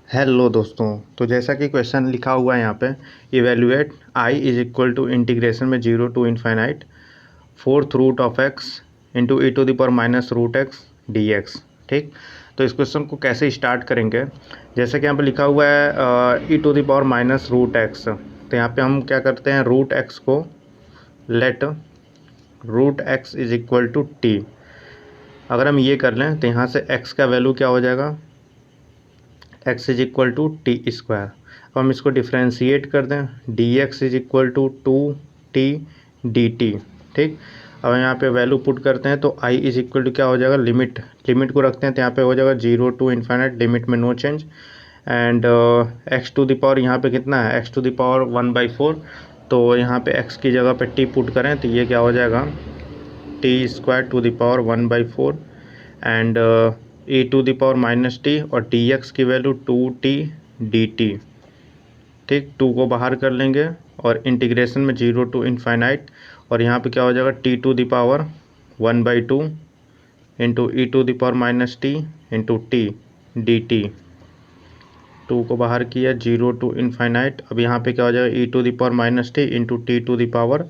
Hello दोस्तों, तो जैसा कि क्वेश्चन लिखा हुआ है यहाँ पे, evaluate I is equal to integration में 0 to infinite fourth root of X into E to the power minus root X D X. ठीक, तो इस क्वेश्चन को कैसे स्टार्ट करेंगे, जैसे कि यहाँ पे लिखा हुआ है e to the power minus root x, तो यहाँ पे हम क्या करते हैं, रूट एक्स को let root x is equal to t. अगर हम ये कर लें तो यहाँ से एक्स का वैल्यू क्या हो जाएगा, X is equal to T square. अब हम इसको डिफ्रेंशिएट कर दें, D X is equal to T D T. ठीक, अब यहाँ पे वैल्यू पुट करते हैं तो आई इज इक्वल टू क्या हो जाएगा, लिमिट को रखते हैं तो यहाँ पे हो जाएगा 0 टू इन्फाइनाइट, लिमिट में no change. And X to the power यहाँ पे कितना है, एक्स टू द पावर 1/4, तो यहाँ पे एक्स की जगह पे टी पुट करें तो ये क्या हो जाएगा, T square to the power 1/4 and E to the power minus T और डी एक्स की वैल्यू 2t dt। ठीक, 2 को बाहर कर लेंगे और इंटीग्रेशन में 0 टू इनफाइनाइट, और यहाँ पे क्या हो जाएगा, T to the power 1/2 into E to the power minus T into T D T. 2 को बाहर किया, 0 टू इनफाइनाइट, अब यहाँ पे क्या हो जाएगा, e to the power minus T into T to the power,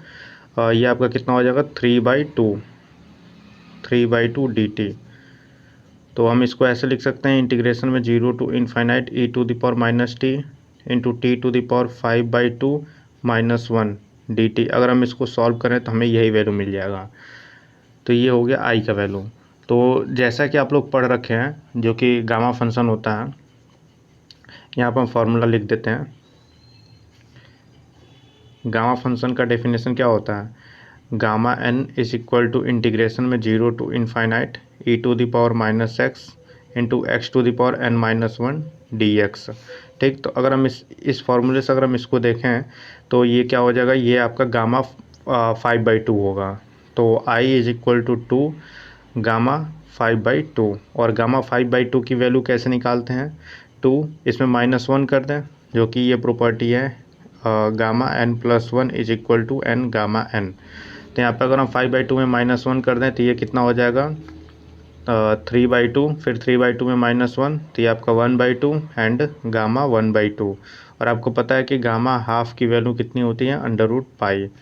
ये आपका कितना हो जाएगा, 3/2 डी टी। तो हम इसको ऐसे लिख सकते हैं, इंटीग्रेशन में 0 to infinite E to the power minus T into T to the power 5/2 -1 D T. अगर हम इसको सॉल्व करें तो हमें यही वैल्यू मिल जाएगा। तो ये हो गया आई का वैल्यू। तो जैसा कि आप लोग पढ़ रखे हैं, जो कि गामा फंक्शन होता है, यहाँ पर हम फार्मूला लिख देते हैं। गामा फंक्शन का डेफिनेशन क्या होता है, gamma N is equal to integration में 0 to infinite E to the power minus X into X to the power N -1 D X. ठीक, तो अगर हम इस फार्मूले से अगर हम इसको देखें तो ये क्या हो जाएगा, ये आपका गामा 5/2 होगा। तो आई इज इक्वल टू गामा 5/2, और गामा 5/2 की वैल्यू कैसे निकालते हैं, 2 इसमें -1 कर दें, जो कि ये प्रॉपर्टी है gamma n+1 is equal to N gamma N. तो यहाँ पर अगर हम 5/2 में -1 कर दें तो ये कितना हो जाएगा, 3/2, फिर 3/2 में -1 तो ये आपका 1/2 एंड गामा 1/2। और आपको पता है कि गामा हाफ की वैल्यू कितनी होती है, √पाई। तो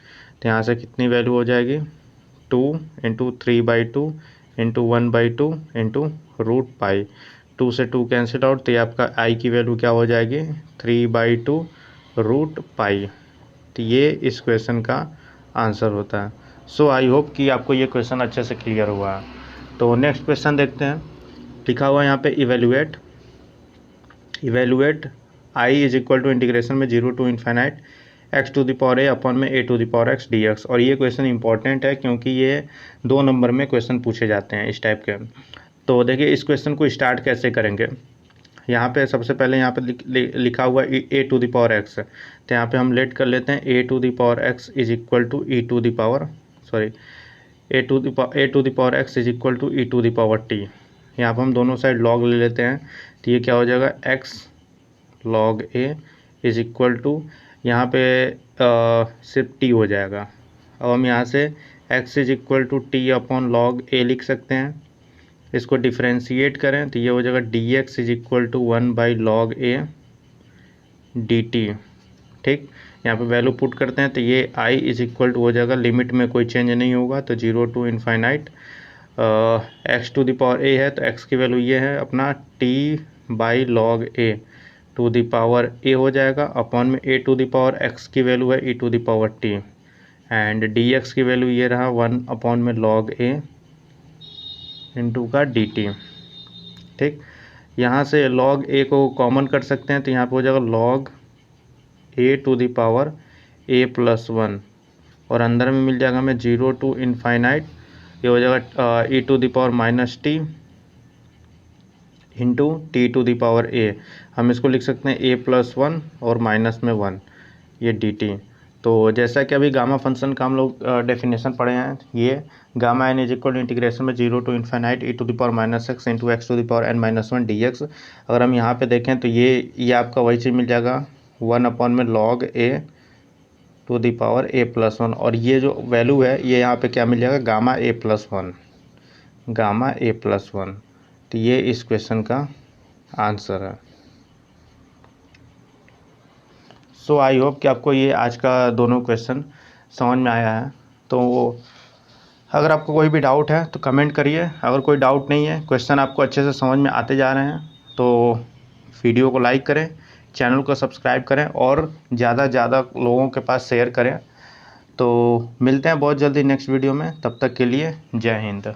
यहाँ से कितनी वैल्यू हो जाएगी, 2 इंटू 3/2 इंटू 1/2 इंटू √पाई। 2 से 2 कैंसिल आउट, तो ये आपका आई की वैल्यू क्या हो जाएगी, 3/2 √पाई। तो ये इस क्वेश्चन का आंसर होता है। सो आई होप कि आपको ये क्वेश्चन अच्छे से क्लियर हुआ है। तो नेक्स्ट क्वेश्चन देखते हैं, लिखा हुआ है यहाँ पे evaluate I is equal to integration में 0 to infinite x to the power a upon में a to the power x D x. और ये क्वेश्चन इंपॉर्टेंट है क्योंकि ये 2 नंबर में क्वेश्चन पूछे जाते हैं इस टाइप के। तो देखिए इस क्वेश्चन को स्टार्ट कैसे करेंगे, यहाँ पे सबसे पहले यहाँ पे लिखा हुआ a to the power x, तो यहाँ पे हम लेट कर लेते हैं a to the power x is equal to e to the power a to the power x is equal to e to the power t. यहाँ पर हम दोनों साइड लॉग ले लेते हैं, तो ये क्या हो जाएगा, X log A is equal to, यहाँ पे सिर्फ टी हो जाएगा। अब हम यहाँ से x is equal to t upon log a लिख सकते हैं। इसको डिफ्रेंशिएट करें तो ये हो जाएगा D X is equal to 1/log A D T. ठीक, यहाँ पे वैल्यू पुट करते हैं तो ये आई इज इक्वल टू हो जाएगा, लिमिट में कोई चेंज नहीं होगा, तो 0 to infinite x to the power a है तो एक्स की वैल्यू ये है अपना t/log a to the power a हो जाएगा, अपॉन में a to the power x की वैल्यू है e to the power t, and d x की वैल्यू ये रहा 1 में log ए इंटू का डी टी। ठीक, यहाँ से log ए को कॉमन कर सकते हैं तो यहाँ पे हो जाएगा log A to the power a+1, और अंदर में मिल जाएगा हमें 0 टू इनफाइनाइट, ये हो जाएगा e to the power minus T into T to the power a. हम इसको लिख सकते हैं a+1 और माइनस में 1, ये डी टी। तो जैसा कि अभी गामा फंक्शन का हम लोग डेफिनेशन पढ़े हैं, ये gamma N is equal to integration में 0 to infinite E to the power minus X into X to the power N -1 D X. अगर हम यहाँ पे देखें तो ये आपका वही चीज़ मिल जाएगा 1 में log A to the power a+1, और ये जो वैल्यू है ये यहाँ पे क्या मिल जाएगा, गामा a+1। तो ये इस क्वेश्चन का आंसर है। सो आई होप कि आपको ये आज का दोनों क्वेश्चन समझ में आया है। तो अगर आपको कोई भी डाउट है तो कमेंट करिए, अगर कोई डाउट नहीं है, क्वेश्चन आपको अच्छे से समझ में आते जा रहे हैं तो वीडियो को लाइक करें, चैनल को सब्सक्राइब करें और ज़्यादा से ज़्यादा लोगों के पास शेयर करें। तो मिलते हैं बहुत जल्दी नेक्स्ट वीडियो में, तब तक के लिए जय हिंद।